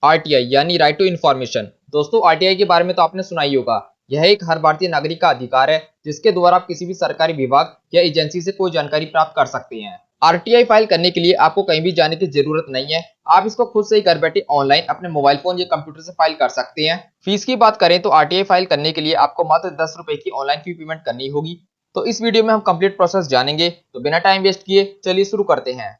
RTI यानी right to information. दोस्तों RTI के बारे में तो आपने सुना ही होगा। यह एक हर भारतीय नागरिक का अधिकार है जिसके द्वारा आप किसी भी सरकारी विभाग या एजेंसी से कोई जानकारी प्राप्त कर सकते हैं। आरटीआई फाइल करने के लिए आपको कहीं भी जाने की जरूरत नहीं है। आप इसको खुद से ही घर बैठे ऑनलाइन अपने मोबाइल फोन या कंप्यूटर से फाइल कर सकते हैं। फीस की बात करें तो आरटीआई फाइल करने के लिए आपको मात्र 10 रुपए की ऑनलाइन फी पेमेंट करनी होगी। तो इस वीडियो में हम कंप्लीट प्रोसेस जानेंगे, तो बिना टाइम वेस्ट किए चलिए शुरू करते हैं।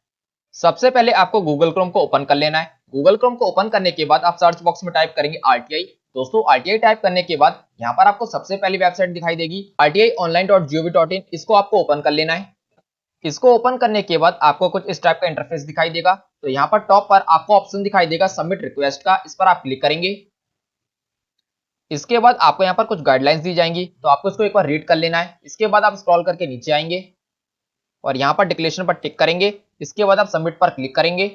सबसे पहले आपको गूगल क्रोम को ओपन कर लेना है। गूगल क्रोम को ओपन करने के बाद आप सर्च बॉक्स में टाइप करेंगे आरटीआई। दोस्तों आरटीआई टाइप करने के बाद यहाँ पर आपको सबसे पहली वेबसाइट दिखाई देगी rtiionline.gov.in। इसको आपको ओपन कर लेना है। इसको ओपन करने के बाद आपको कुछ इस टाइप का इंटरफेस दिखाई देगा। तो यहाँ पर टॉप पर आपको ऑप्शन दिखाई देगा सबमिट रिक्वेस्ट का, इस पर आप क्लिक करेंगे। इसके बाद आपको यहाँ पर कुछ गाइडलाइंस दी जाएंगी, तो आपको इसको एक बार रीड कर लेना है। इसके बाद आप स्क्रॉल करके नीचे आएंगे और यहाँ पर डिक्लेरेशन पर टिक करेंगे। इसके बाद आप सबमिट पर क्लिक करेंगे।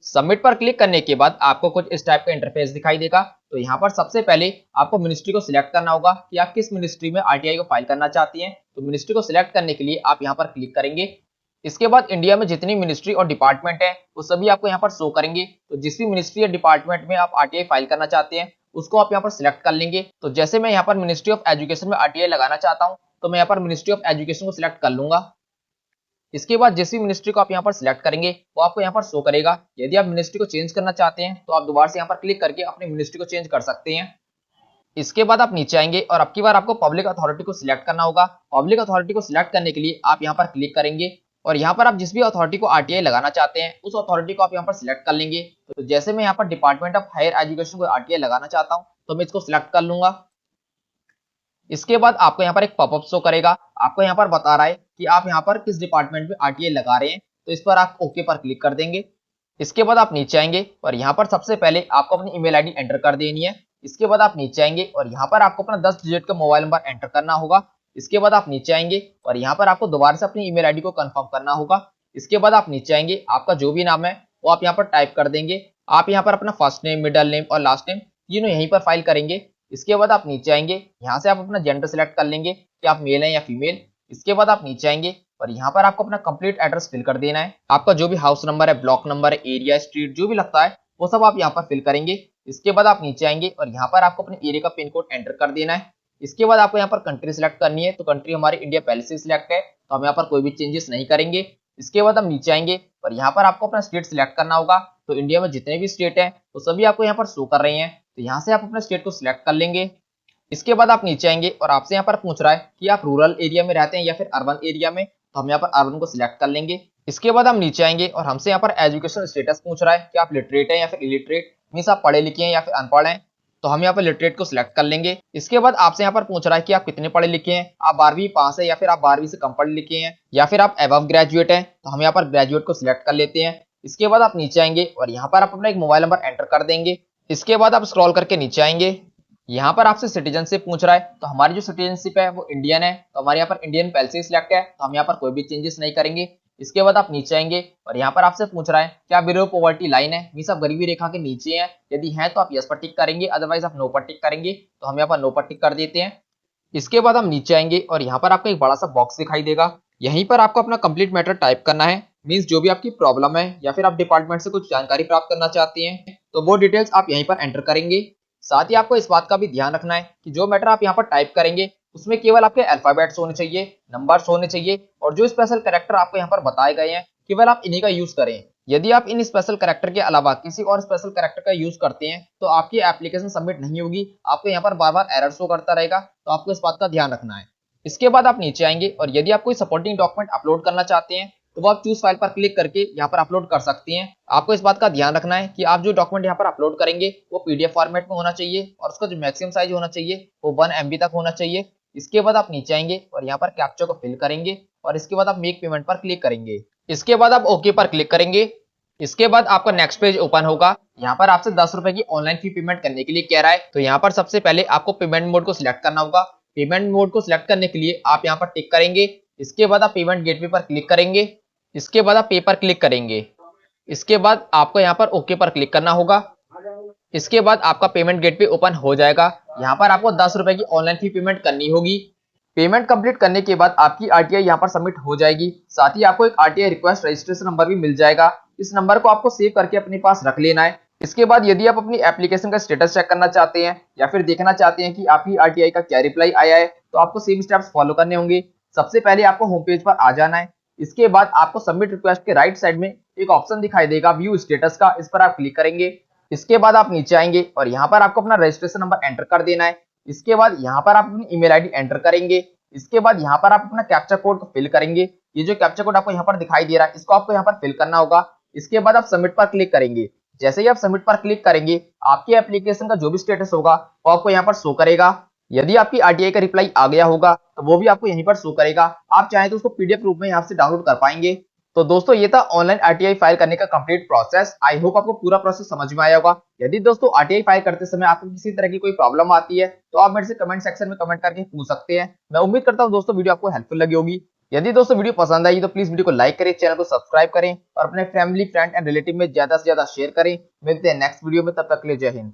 सबमिट पर क्लिक करने के बाद आपको कुछ इस टाइप का इंटरफेस दिखाई देगा। तो यहाँ पर सबसे पहले आपको मिनिस्ट्री को सिलेक्ट करना होगा कि आप किस मिनिस्ट्री में आरटीआई को फाइल करना चाहती हैं। तो मिनिस्ट्री को सिलेक्ट करने के लिए आप यहाँ पर क्लिक करेंगे। इसके बाद इंडिया में जितनी मिनिस्ट्री और डिपार्टमेंट है वो सभी आपको यहाँ पर शो करेंगे। तो जिस भी मिनिस्ट्री या डिपार्टमेंट में आप आरटीआई फाइल करना चाहते हैं उसको आप यहाँ पर सिलेक्ट कर लेंगे। तो जैसे मैं यहाँ पर मिनिस्ट्री ऑफ एजुकेशन में आरटीआई लगाना चाहता हूँ तो मैं यहाँ पर मिनिस्ट्री ऑफ एजुकेशन को सिलेक्ट कर लूंगा। इसके बाद जिस भी मिनिस्ट्री को आप यहाँ पर सिलेक्ट करेंगे वो आपको यहाँ पर शो करेगा। यदि आप मिनिस्ट्री को चेंज करना चाहते हैं तो आप दोबारा से यहाँ पर क्लिक करके अपनी मिनिस्ट्री को चेंज कर सकते हैं। इसके बाद आप नीचे आएंगे और अब की बार आपको पब्लिक अथॉरिटी को सिलेक्ट करना होगा। पब्लिक अथॉरिटी को सिलेक्ट करने के लिए आप यहाँ पर क्लिक करेंगे और यहाँ पर आप जिस भी अथॉरिटी को आरटीआई लगाना चाहते हैं उस अथॉरिटी को आप यहाँ पर सिलेक्ट कर लेंगे। तो जैसे मैं यहाँ पर डिपार्टमेंट ऑफ हायर एजुकेशन को आरटीआई लगाना चाहता हूँ तो मैं इसको सिलेक्ट कर लूंगा। इसके बाद आपको यहाँ पर एक पॉपअप शो करेगा। आपको यहाँ पर बता रहा है कि आप यहाँ पर किस डिपार्टमेंट में आरटीआई लगा रहे हैं, तो इस पर आप ओके पर क्लिक कर देंगे। इसके बाद आप नीचे आएंगे और यहाँ पर सबसे पहले आपको अपनी ईमेल आईडी एंटर कर देनी है। इसके बाद आप नीचे आएंगे और यहाँ पर आपको अपना 10 डिजिट का मोबाइल नंबर एंटर करना होगा। इसके बाद आप नीचे आएंगे और यहाँ पर आपको दोबारा से अपनी ईमेल आईडी को कंफर्म करना होगा। इसके बाद आप नीचे आएंगे, आपका जो भी नाम है वो आप यहाँ पर टाइप कर देंगे। आप यहाँ पर अपना फर्स्ट नेम, मिडिल नेम और लास्ट नेम तीनों यहीं पर फाइल करेंगे। इसके बाद आप नीचे आएंगे, यहाँ से आप अपना जेंडर सिलेक्ट कर लेंगे कि आप मेल हैं या फीमेल। इसके बाद आप नीचे आएंगे और यहाँ पर आपको अपना कंप्लीट एड्रेस फिल कर देना है। आपका जो भी हाउस नंबर है, ब्लॉक नंबर है, एरिया, स्ट्रीट जो भी लगता है वो सब आप यहाँ पर फिल करेंगे। इसके बाद आप नीचे आएंगे और यहाँ पर आपको अपने एरिया का पिन कोड एंटर कर देना है। इसके बाद आपको यहाँ पर कंट्री सिलेक्ट करनी है। तो कंट्री हमारी इंडिया पहले से सिलेक्ट है तो हम यहाँ पर कोई भी चेंजेस नहीं करेंगे। इसके बाद हम नीचे आएंगे और यहाँ पर आपको अपना स्टेट सिलेक्ट करना होगा। तो इंडिया में जितने भी स्टेट हैं वो सभी आपको यहाँ पर शो कर रहे हैं। तो यहाँ से आप अपने स्टेट को सिलेक्ट कर लेंगे। इसके बाद आप नीचे आएंगे और आपसे यहाँ पर पूछ रहा है कि आप रूरल एरिया में रहते हैं या फिर अर्बन एरिया में, तो हम यहाँ पर अर्बन को सिलेक्ट कर लेंगे। इसके बाद हम नीचे आएंगे और हमसे यहाँ पर एजुकेशन स्टेटस पूछ रहा है कि आप लिटरेट हैं या फिर इलिटरेट, मींस आप पढ़े लिखे हैं या फिर अनपढ़ हैं, तो हम यहाँ पर लिटरेट को सिलेक्ट कर लेंगे। इसके बाद आपसे यहाँ पर पूछ रहा है कि आप कितने पढ़े लिखे हैं, आप 12वीं पास है या फिर आप 12वीं से कम पढ़े लिखे हैं या फिर आप एबव ग्रेजुएट हैं, तो हम यहाँ पर ग्रेजुएट को सिलेक्ट कर लेते हैं। इसके बाद आप नीचे आएंगे और यहाँ पर आप अपना एक मोबाइल नंबर एंटर कर देंगे। इसके बाद आप स्क्रॉल करके नीचे आएंगे, यहाँ पर आपसे सिटीजनशिप पूछ रहा है। तो हमारी जो सिटीजनशिप है वो इंडियन है, तो हमारे यहाँ पर इंडियन पहले से सिलेक्ट है तो हम यहाँ पर कोई भी चेंजेस नहीं करेंगे। इसके बाद आप नीचे आएंगे और यहाँ पर आपसे पूछ रहा है क्या बिलो पॉवर्टी लाइन है, मींस आप गरीबी रेखा के नीचे हैं। यदि है तो आप यस पर टिक करेंगे, अदरवाइज आप नो पर टिक करेंगे। तो हम यहाँ पर नो पर टिक कर देते हैं। इसके बाद हम नीचे आएंगे और यहाँ पर आपको एक बड़ा सा बॉक्स दिखाई देगा। यहीं पर आपको अपना कंप्लीट मैटर टाइप करना है, मींस जो भी आपकी प्रॉब्लम है या फिर आप डिपार्टमेंट से कुछ जानकारी प्राप्त करना चाहती हैं तो वो डिटेल्स आप यहीं पर एंटर करेंगे। साथ ही आपको इस बात का भी ध्यान रखना है कि जो मैटर आप यहाँ पर टाइप करेंगे उसमें केवल आपके अल्फाबेट्स होने चाहिए, नंबर्स होने चाहिए और जो स्पेशल कैरेक्टर आपको यहाँ पर बताए गए हैं केवल आप इन्हीं का यूज करें। यदि आप इन स्पेशल कैरेक्टर के अलावा किसी और स्पेशल कैरेक्टर का यूज करते हैं तो आपकी एप्लीकेशन सबमिट नहीं होगी, आपको यहाँ पर बार बार एरर शो करता रहेगा। तो आपको इस बात का ध्यान रखना है। इसके बाद आप नीचे आएंगे और यदि आप कोई सपोर्टिंग डॉक्यूमेंट अपलोड करना चाहते हैं तो वो आप चूज फाइल पर क्लिक करके यहाँ पर अपलोड कर सकती हैं। आपको इस बात का ध्यान रखना है कि आप जो डॉक्यूमेंट यहाँ पर अपलोड करेंगे वो पीडीएफ फॉर्मेट में होना चाहिए और उसका जो मैक्सिमम साइज होना चाहिए वो 1 MB तक होना चाहिए। इसके बाद आप नीचे आएंगे और यहाँ पर कैप्चा को फिल करेंगे और इसके बाद आप मेक पेमेंट पर क्लिक करेंगे। इसके बाद आप ओके पर क्लिक करेंगे। इसके बाद आपका नेक्स्ट पेज ओपन होगा। यहाँ पर आपसे 10 रुपए की ऑनलाइन फी पेमेंट करने के लिए कह रहा है। तो यहाँ पर सबसे पहले आपको पेमेंट मोड को सिलेक्ट करना होगा। पेमेंट मोड को सिलेक्ट करने के लिए आप यहाँ पर टिक करेंगे। इसके बाद आप पेमेंट गेटवे पर क्लिक करेंगे। इसके बाद आप पे पर क्लिक करेंगे। इसके बाद आपको यहाँ पर ओके पर क्लिक करना होगा। इसके बाद आपका पेमेंट गेटवे ओपन हो जाएगा। यहाँ पर आपको 10 रुपए की ऑनलाइन फी पेमेंट करनी होगी। पेमेंट कंप्लीट करने के बाद आपकी आरटीआई यहाँ पर सबमिट हो जाएगी। साथ ही आपको एक आरटीआई रिक्वेस्ट रजिस्ट्रेशन नंबर भी मिल जाएगा। इस नंबर को आपको सेव करके अपने पास रख लेना है। इसके बाद यदि आप अपनी एप्लीकेशन का स्टेटस चेक करना चाहते हैं या फिर देखना चाहते हैं कि आपकी आरटीआई का क्या रिप्लाई आया है, तो आपको सेम स्टेप्स फॉलो करने होंगे। सबसे पहले आपको होम पेज पर आ जाना है। इसके बाद आपको सबमिट रिक्वेस्ट के राइट साइड में एक ऑप्शन दिखाई देगा व्यू स्टेटस का, इस पर आप क्लिक करेंगे। इसके बाद आप नीचे आएंगे और यहाँ पर आपको अपना रजिस्ट्रेशन नंबर एंटर कर देना है। इसके बाद यहाँ पर आप अपनी ईमेल आईडी एंटर करेंगे। इसके बाद यहाँ पर आप अपना कैप्चा कोड को फिल करेंगे। ये जो कैप्चा कोड आपको यहाँ पर दिखाई दे रहा है, इसको आपको यहाँ पर फिल करना होगा। इसके बाद आप सबमिट पर क्लिक करेंगे। जैसे ही आप सबमिट पर क्लिक करेंगे, आपकी एप्लीकेशन का जो भी स्टेटस होगा वो आपको यहाँ पर शो करेगा। यदि आपकी आरटीआई का रिप्लाई आ गया होगा तो वो भी आपको यहीं पर शो करेगा। आप चाहें तो उसको पीडीएफ रूप में यहाँ से डाउनलोड कर पाएंगे। तो दोस्तों ये था ऑनलाइन आरटीआई फाइल करने का कंप्लीट प्रोसेस। आई होप आपको पूरा प्रोसेस समझ में आया होगा। यदि दोस्तों आरटीआई फाइल करते समय आपको किसी तरह की कोई प्रॉब्लम आती है तो आप मेरे से कमेंट सेक्शन में कमेंट करके पूछ सकते हैं। मैं उम्मीद करता हूँ दोस्तों वीडियो आपको हेल्पफुल लगी होगी। यदि दोस्तों वीडियो पसंद आई तो प्लीज वीडियो को लाइक करें, चैनल को सब्सक्राइब करें और अपने फैमिली फ्रेंड एंड रिलेटिव में ज्यादा से ज्यादा शेयर करें। मिलते हैं नेक्स्ट वीडियो में, तब तक के लिए जय हिंद।